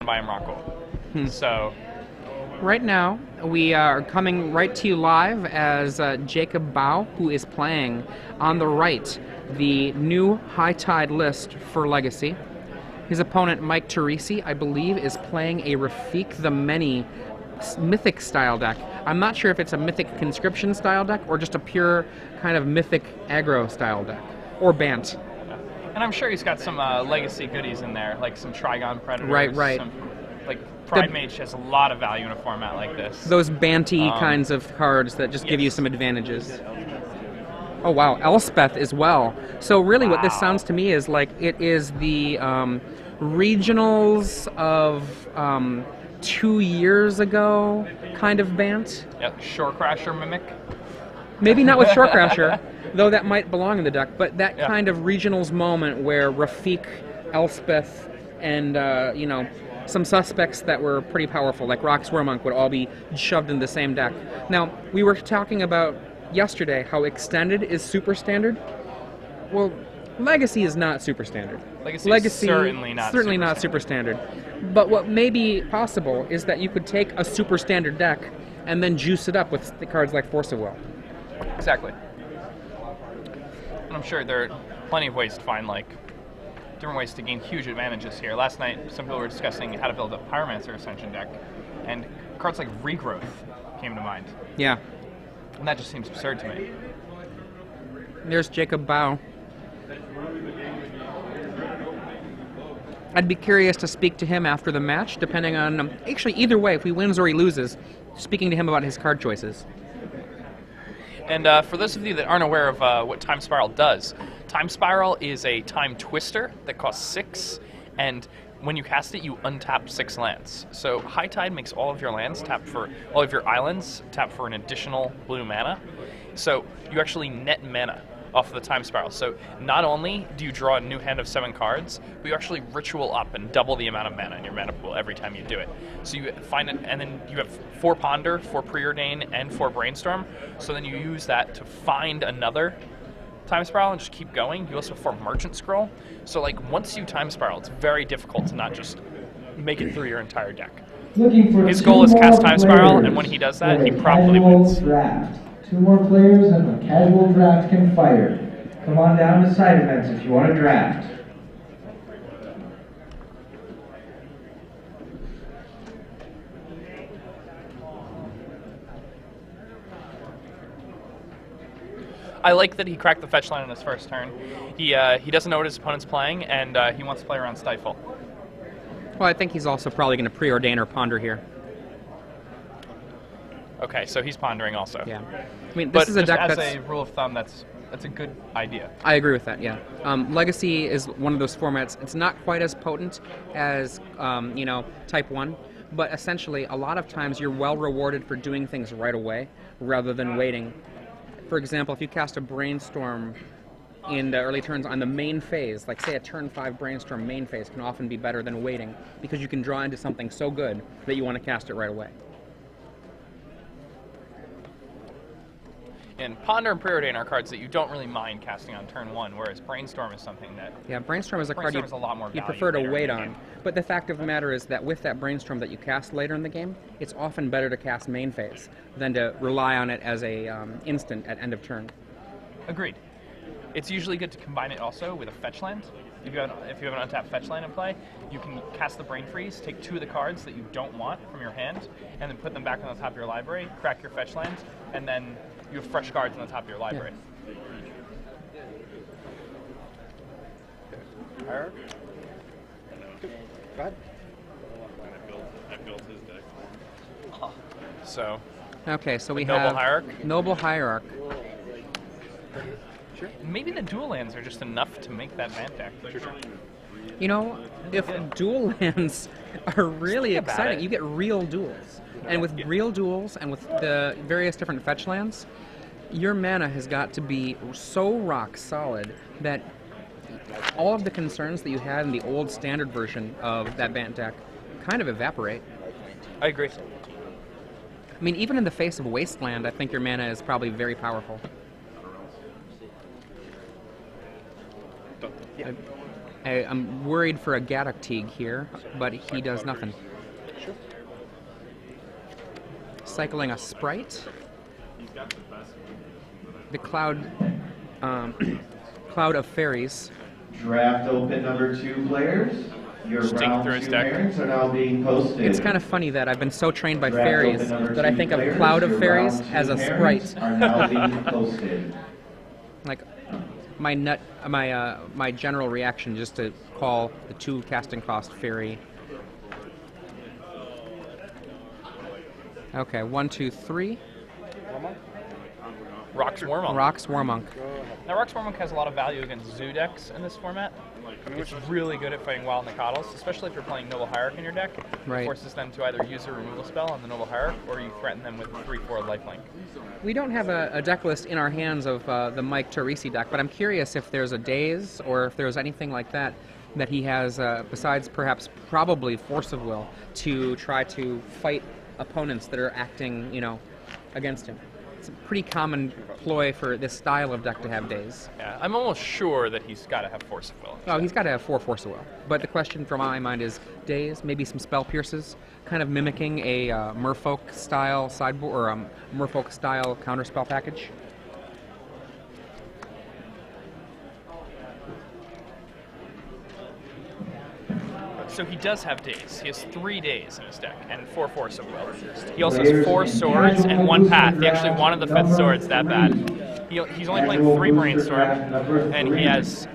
buy him Rockall. So right now, we are coming right to you live as Jacob Baugh, who is playing on the right the new High Tide list for Legacy. His opponent, Mike Torrisi, I believe, is playing a Rafik the Many Mythic style deck. I'm not sure if it's a Mythic Conscription style deck or just a pure kind of Mythic aggro style deck. Or Bant. And I'm sure he's got some Legacy goodies in there, like some Trigon Predators. Right. Some, like Pride Mage has a lot of value in a format like this. Those Banty kinds of cards that just give you some advantages. Oh wow, Elspeth as well. So really what this sounds to me is like it is the regionals of 2 years ago kind of Bant. Yep, Shore Crasher Mimic. Maybe not with Shore Crasher, though that might belong in the deck, but that kind of regionals moment where Rafik, Elspeth, and you know, some suspects that were pretty powerful, like Rox Warmonk, would all be shoved in the same deck. Now, we were talking about yesterday how extended is super standard. Well, Legacy is not super standard. Legacy is certainly not super standard. But what may be possible is that you could take a super standard deck and then juice it up with the cards like Force of Will. Exactly. And I'm sure there are plenty of ways to find like different ways to gain huge advantages here. Last night, some people were discussing how to build a Pyromancer Ascension deck, and cards like Regrowth came to mind. Yeah. And that just seems absurd to me. There's Jacob Baugh. I'd be curious to speak to him after the match, depending on... actually, either way, if he wins or he loses, speaking to him about his card choices. And for those of you that aren't aware of what Time Spiral does, Time Spiral is a time twister that costs 6, and when you cast it, you untap 6 lands. So High Tide makes all of your lands tap for all of your islands tap for an additional blue mana. So you actually net mana off of the Time Spiral. So not only do you draw a new hand of 7 cards, but you actually ritual up and double the amount of mana in your mana pool every time you do it. So you find it, and then you have 4 Ponder, 4 Preordain, and 4 Brainstorm. So then you use that to find another Time Spiral and just keep going. You also have 4 Merchant Scroll. So like once you Time Spiral, it's very difficult to not just make it through your entire deck. His goal is cast Time Spiral, and when he does that, he probably wins. Draft. 2 more players and the casual draft can fire. Come on down to side events if you want to draft. I like that he cracked the fetch line on his first turn. He doesn't know what his opponent's playing, and he wants to play around Stifle. Well, I think he's also probably going to preordain or ponder here. Okay, so he's pondering also. Yeah, I mean, this is a deck that's... as a rule of thumb, that's a good idea. I agree with that, yeah. Legacy is one of those formats. It's not quite as potent as, you know, Type 1, but essentially a lot of times you're well rewarded for doing things right away rather than waiting. For example, if you cast a Brainstorm in the early turns on the main phase, like say a turn 5 Brainstorm main phase can often be better than waiting because you can draw into something so good that you want to cast it right away. And Ponder and Preordain are cards that you don't really mind casting on turn 1, whereas Brainstorm is something that... Yeah, Brainstorm is a card a lot more you prefer to wait on. But the fact of the matter is that with that Brainstorm that you cast later in the game, it's often better to cast main phase than to rely on it as a instant at end of turn. Agreed. It's usually good to combine it also with a fetch land. If you have an untapped fetch land in play, you can cast the Brain Freeze, take 2 of the cards that you don't want from your hand, and then put them back on the top of your library, crack your fetch land, and then you have fresh cards on the top of your library. Yeah. Go ahead. I built his deck. So. Okay, so we Noble have Hierarch. Noble Hierarch. Sure. Maybe the dual lands are just enough to make that Bant deck. Sure. You know, if dual lands are really exciting, you get real duels. And with real duels and with the various different fetch lands, your mana has got to be so rock solid that all of the concerns that you had in the old standard version of that Bant deck kind of evaporate. I agree. I mean, even in the face of Wasteland, I think your mana is probably very powerful. I'm worried for a Gaddock here, but he does nothing. Cycling a Sprite. The Cloud, Cloud of Fairies. Draft open number 2 players. Your Just digging round through his 2 deck. pairings are now being posted. It's kind of funny that I've been so trained by Draft fairies open number that I 2 think of players. Cloud of Your Fairies round 2 as a pairings Sprite. are now being posted. Like my general reaction just to call the 2 casting cost fairy. Okay, 1, 2, 3. Rock's Warmonk. Rock's Warmonk. Now, Rock's Warmonk has a lot of value against zoo decks in this format. It's really good at fighting Wild Nakados, especially if you're playing Noble Hierarch in your deck. Right. It forces them to either use a removal spell on the Noble Hierarch, or you threaten them with 3/4 lifelink. We don't have a deck list in our hands of the Mike Torrisi deck, but I'm curious if there's a Daze or if there's anything like that that he has, besides perhaps probably Force of Will, to try to fight opponents that are acting, against him. It's a pretty common ploy for this style of deck to have Daze. Yeah, I'm almost sure that he's got to have Force of Will. Oh, he's got to have 4 Force of Will. But the question from my mind is Daze, maybe some Spell Pierces, kind of mimicking a Merfolk style sideboard or Merfolk style counterspell package. So he does have Daze. He has 3 Daze in his deck and 4 Force of Will. He also has 4 Swords and 1 Path. He actually wanted the 5th Swords that bad. He's only playing 3 Brainstorm, and he has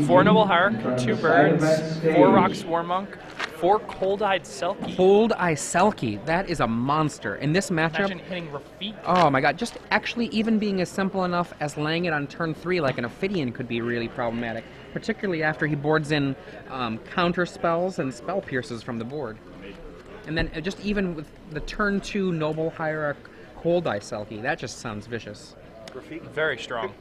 4 Noble Hierarch, 2 Birds, 4 Rock's Warmonk, 4 Cold-Eyed Selkie. Cold-Eyed Selkie, that is a monster. In this matchup, Imagine hitting Rafik. oh my god, just actually even being as simple enough as laying it on turn 3 like an Ophidian could be really problematic, particularly after he boards in counter spells and spell pierces from the board. And then just even with the turn 2 Noble Hierarch Cold-Eyed Selkie, that just sounds vicious. Very strong.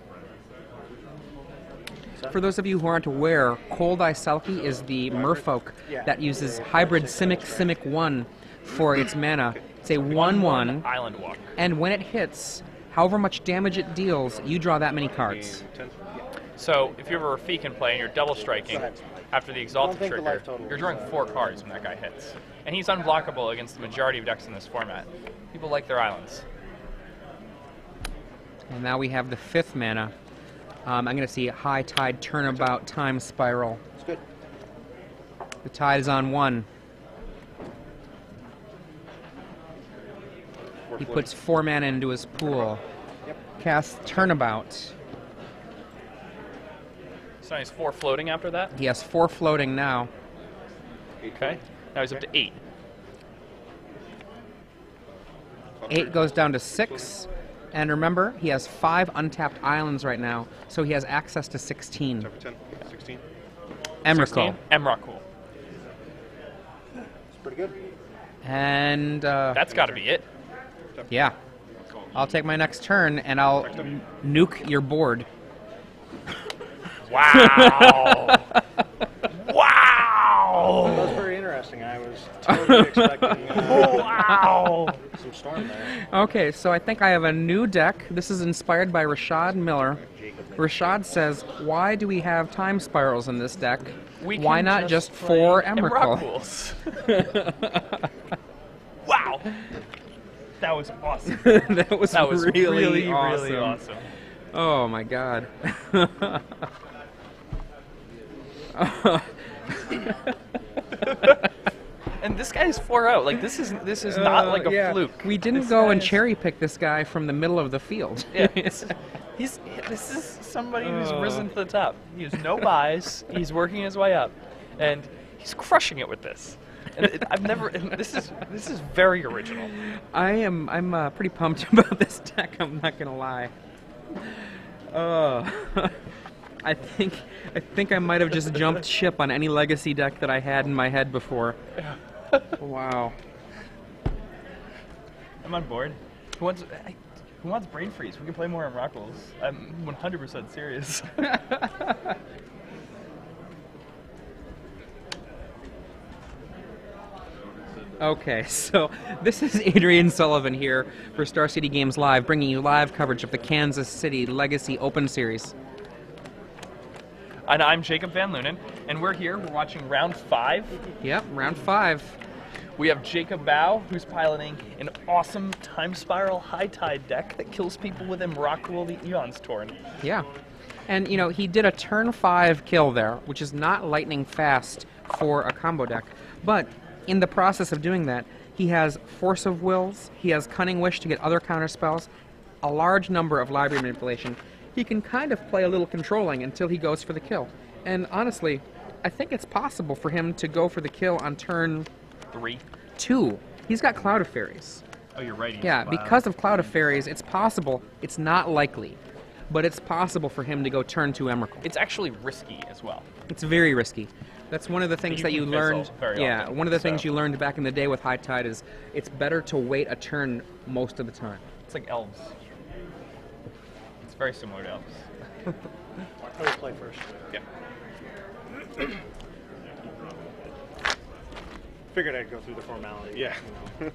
For those of you who aren't aware, Cold-Eyed Selkie is the merfolk that uses hybrid Simic 1 for its mana. It's a 1/1, Island Walk. and when it hits, however much damage it deals, you draw that many cards. So if you have a Rafik in play and you're double striking after the Exalted trigger, you're drawing 4 cards when that guy hits. And he's unblockable against the majority of decks in this format. People like their islands. And now we have the 5th mana. I'm going to see High Tide Turnabout Time Spiral. It's good. The tide is on 1. He puts 4 mana into his pool. Casts Turnabout. So he's 4 floating after that. He has 4 floating now. Okay. Now he's up to 8. 8 goes down to 6. And remember, he has 5 untapped islands right now, so he has access to 16. 10, 16. Emrakul. Emrakul. It's pretty good. And, That's got to be it. yeah. I'll take my next turn, and I'll nuke your board. Wow. That Wow. was very interesting. I was totally expecting Wow. some storm there. Okay, so I think I have a new deck. This is inspired by Rashad Miller. Rashad says, why do we have time spirals in this deck? Why can not just 4 play Emrakul? Emrakuls. Wow. That was awesome. That was really awesome. really awesome. Oh my god. And this guy's 4-0. Like this is not like a yeah. fluke. We didn't This go and guy's- cherry pick this guy from the middle of the field. Yeah. This is somebody who's risen to the top. He has no buys. He's working his way up, and he's crushing it with this. And I've never. This is very original. I'm pretty pumped about this deck. I'm not gonna lie. I think I might have just jumped ship on any legacy deck that I had in my head before. Wow. I'm on board. Who wants Brain Freeze? We can play more Emrakuls. I'm 100% serious. Okay, so this is Adrian Sullivan here for Star City Games Live, bringing you live coverage of the Kansas City Legacy Open Series. And I'm Jacob Van Lunen. And we're here, we're watching round 5. Yep, round 5. We have Jacob Baugh, who's piloting an awesome Time Spiral High Tide deck that kills people with Emrakul the Eon's Torn. Yeah. And, you know, he did a turn 5 kill there, which is not lightning fast for a combo deck. But in the process of doing that, he has Force of Wills, he has Cunning Wish to get other counter spells, a large number of library manipulation. He can kind of play a little controlling until he goes for the kill. And honestly, I think it's possible for him to go for the kill on turn 3. 2. He's got Cloud of Fairies. Oh, you're right. Yeah, because of Cloud of Fairies, it's possible. It's not likely, but it's possible for him to go turn 2 Emrakul. It's actually risky as well. It's very risky. That's one of the things that you can learned. fizzle very Yeah, often, one of the things so. you learned back in the day with High Tide is it's better to wait a turn most of the time. It's like elves. It's very similar to elves. I will play first. Yeah. Figured I'd go through the formality. Yeah. You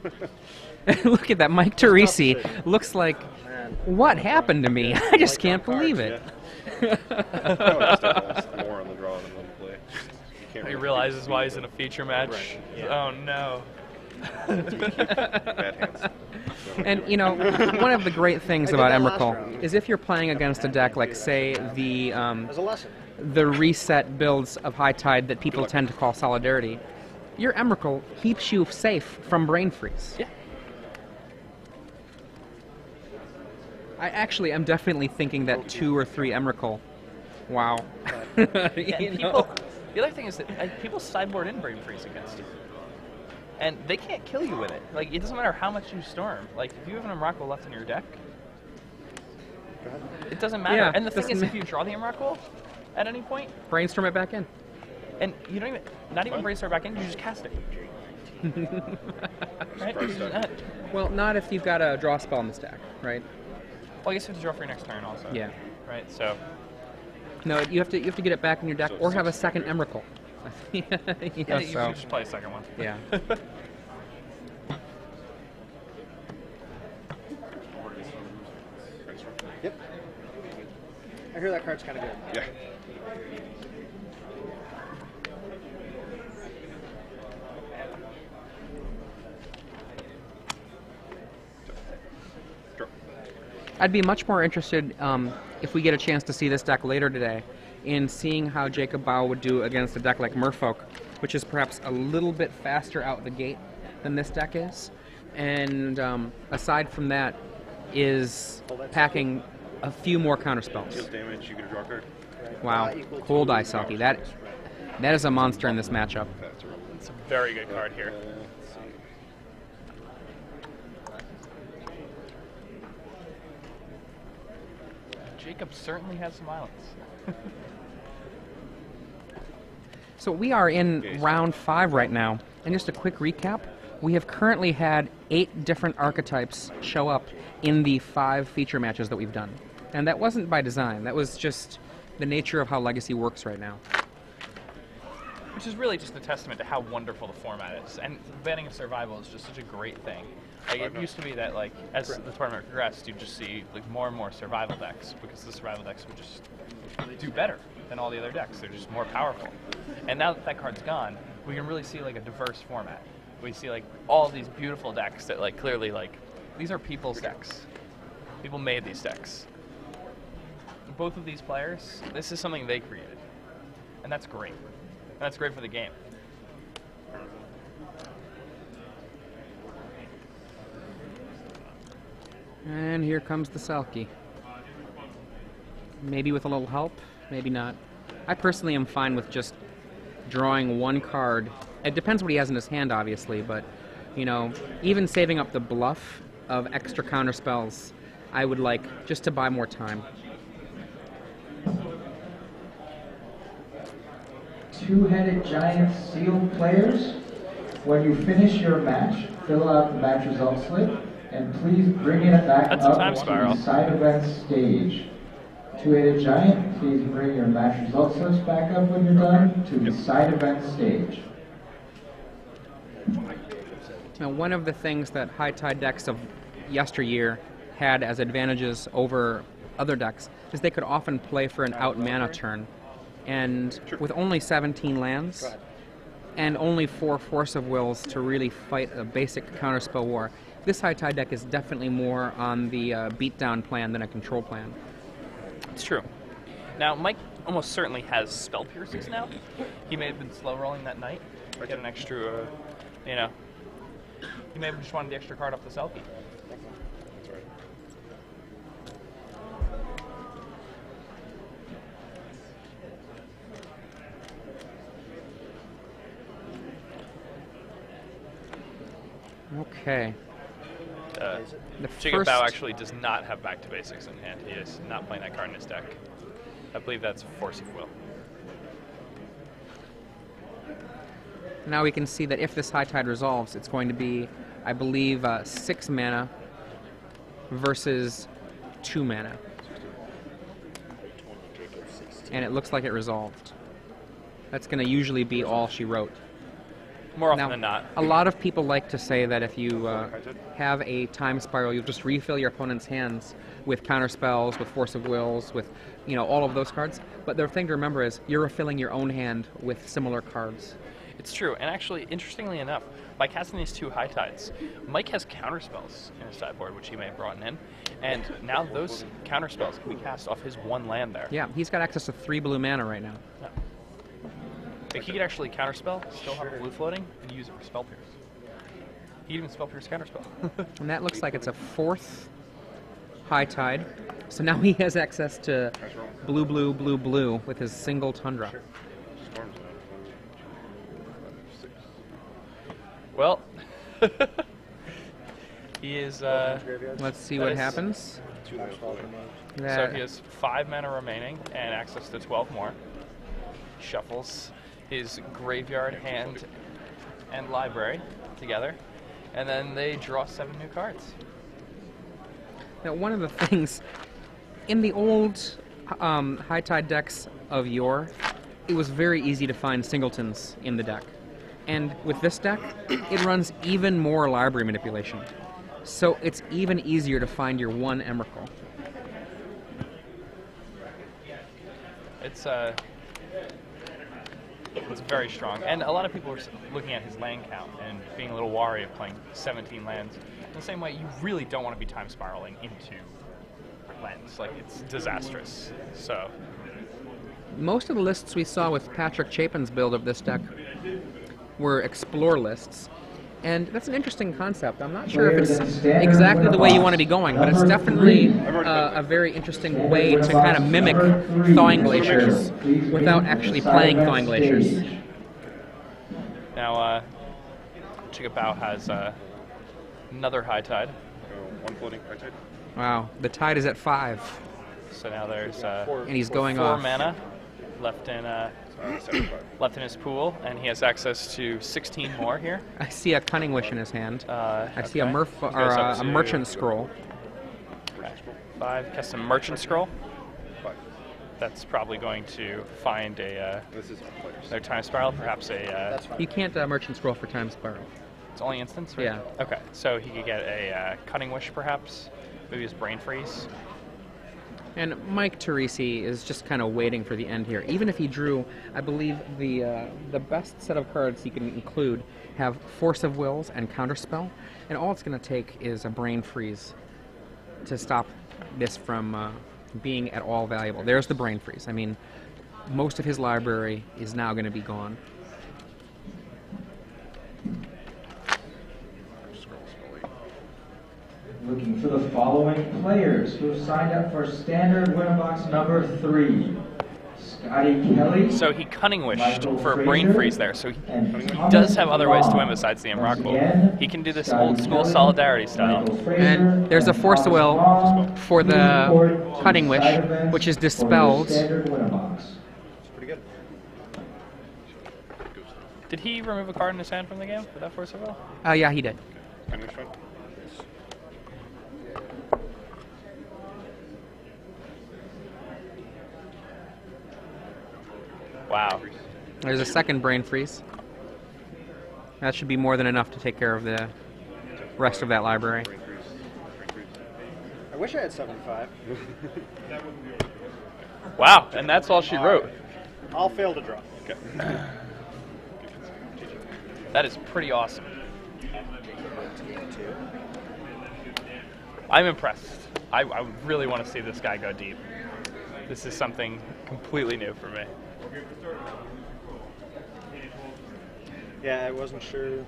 know. Look at that, Mike Torrisi looks like, Man. what happened to me? I just can't believe it. More on the draw than on the play. You can't He really realizes why he's in a feature match. Right, yeah. Oh no. bad hands. And, you know, one of the great things I did about that last Emrakul round. is if you're playing against a deck like, say, As a lesson. the reset builds of High Tide that people tend to call Solidarity, your Emrakul keeps you safe from brain freeze. Yeah. I actually am definitely thinking that 2 or 3 Emrakul. Wow. And You people, know? the other thing is that people sideboard in Brain Freeze against you. And they can't kill you with it. Like, it doesn't matter how much you storm. Like, if you have an Emrakul left in your deck, it doesn't matter. Yeah, And the thing doesn't is, if ma- you draw the Emrakul at any point, Brainstorm it back in. and you don't even, not even brainstorm back in, you just cast it. Right? Well, not if you've got a draw spell in the stack, right? Well, I guess you have to draw for your next turn also. Yeah. Right, so. No, you have to get it back in your deck, or have a second Emrakul. You know, Yeah, you so, should just play a second one. yeah. Yep. I hear that card's kind of good. Yeah. Draw. I'd be much more interested, if we get a chance to see this deck later today, in seeing how Jacob Baugh would do against a deck like Merfolk, which is perhaps a little bit faster out the gate than this deck is. And aside from that, is packing a few more counterspells. Deals damage, you get a draw card. Wow, Equal to cool die, Selkie. That is a monster in this matchup. That's a roll. It's a very good card here. Let's see. Jacob certainly has some violence. So we are in round 5 right now, and just a quick recap, we have currently had 8 different archetypes show up in the 5 feature matches that we've done. And that wasn't by design, that was just the nature of how Legacy works right now. Which is really just a testament to how wonderful the format is. And banning of survival is just such a great thing. Like, it used to be that, like, as the tournament progressed, you'd just see like more and more survival decks, because the survival decks would just do better than all the other decks. They're just more powerful. And now that that card's gone, we can really see like a diverse format. We see like all these beautiful decks that like clearly like these are people's decks. People made these decks. Both of these players, this is something they created. And that's great. And that's great for the game. And here comes the Selkie. Maybe with a little help, maybe not. I personally am fine with just drawing one card. It depends what he has in his hand, obviously, but, you know, even saving up the bluff of extra counter spells, I would like just to buy more time. Two-headed giant sealed players. When you finish your match, fill out the match result slip, and please bring it back That's a up time to spiral. the side event stage. Two-headed giant, please bring your match result slips back up when you're done to the side event stage. Now, one of the things that High Tide decks of yesteryear had as advantages over other decks is they could often play for an out mana turn And with only 17 lands, and only 4 Force of Wills to really fight a basic counterspell war, this high tide deck is definitely more on the beatdown plan than a control plan. It's true. Now, Mike almost certainly has spell piercings now. He may have been slow rolling that night. Get an extra, you know. He may have just wanted the extra card off the selfie. That's right. Okay. The Jacob first, Baugh actually does not have back to basics in hand. He is not playing that card in his deck. I believe that's Force of Will. now we can see that if this high tide resolves, it's going to be, I believe, 6 mana versus 2 mana. And it looks like it resolved. That's going to usually be all she wrote. More often Now, than not. a lot of people like to say that if you have a time spiral, you'll just refill your opponent's hands with counterspells, with Force of Wills, with all of those cards. But the thing to remember is you're refilling your own hand with similar cards. It's true, and actually, interestingly enough, by casting these 2 high tides, Mike has counterspells in his sideboard, which he may have brought in, and now those counterspells can be cast off his 1 land there. Yeah, he's got access to 3 blue mana right now. Yeah. Like, he could actually counterspell, still have a blue floating, and use it for spell pierce. He could even spell pierce counterspell. And that looks like it's a 4th high tide. So now he has access to blue, blue, blue, blue with his single Tundra. Storms now. Well, he is. Let's see That what is- happens. 2 lands floating. So That, he has 5 mana remaining and access to 12 more. Shuffles his graveyard, hand, and library together, and then they draw 7 new cards. now, one of the things in the old high tide decks of yore, it was very easy to find singletons in the deck. And with this deck, it runs even more library manipulation. So it's even easier to find your 1 Emrakul. It's very strong, and a lot of people are looking at his land count and being a little wary of playing 17 lands. In the same way, you really don't want to be time spiraling into lands. Like, it's disastrous. So, Most of the lists we saw with Patrick Chapin's build of this deck were explore lists. And that's an interesting concept. I'm not sure if it's exactly the way you want to be going, but it's definitely a very interesting way to kind of mimic Thawing Glaciers without actually playing Thawing Glaciers. now, Jacob Baugh has another high tide. 1 floating high tide. Wow, the tide is at 5, So now there's and he's going 4 off. mana left in 75. left in his pool, and he has access to 16 more here. I see a Cunning Wish in his hand. I see a Okay. Murph or Goes up a to- Merchant Scroll. 5, cast a Merchant Scroll. 5. That's probably going to find This is on players. their time spiral, perhaps a. That's fine. You can't Merchant Scroll for Time Spiral. It's only instance, right? Yeah. Okay, so he could get a Cunning Wish, perhaps. Maybe his Brain Freeze. And Mike Torrisi is just kind of waiting for the end here. Even if he drew, I believe the best set of cards he can include have Force of Wills and Counterspell, and all it's going to take is a Brain Freeze to stop this from being at all valuable. There's the Brain Freeze. I mean, most of his library is now going to be gone. Looking for the following players who have signed up for standard winner box number 3. Scotty Kelly. So he Cunning Wished Michael for a Fraser, Brain Freeze there, so he and does have other ways to win Baugh. besides the Once Emrakul. again, He can do this Scotty old school Kelly, Solidarity style. Michael Fraser, And there's a Force of Will Baugh. for the Please report to Cunning Wish, side events which is for your dispelled. standard winner box. It's pretty good. Did he remove a card in his hand from the game for that Force of Will? Yeah, he did. Kind of fun. Wow. There's a second Brain Freeze. That should be more than enough to take care of the rest of that library. Brain freeze. Brain freeze. I wish I had 75. Wow, and that's all she wrote. I'll fail to draw. Okay. That is pretty awesome. I'm impressed. I really want to see this guy go deep. This is something completely new for me. Yeah, I wasn't sure.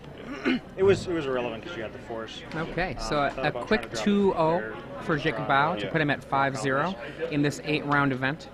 It was irrelevant because you had the force. Okay, so I thought a about quick trying to drop 2-0 there, for Jacob draw. Baugh to Yeah. put him at 5-0 in this 8-round event.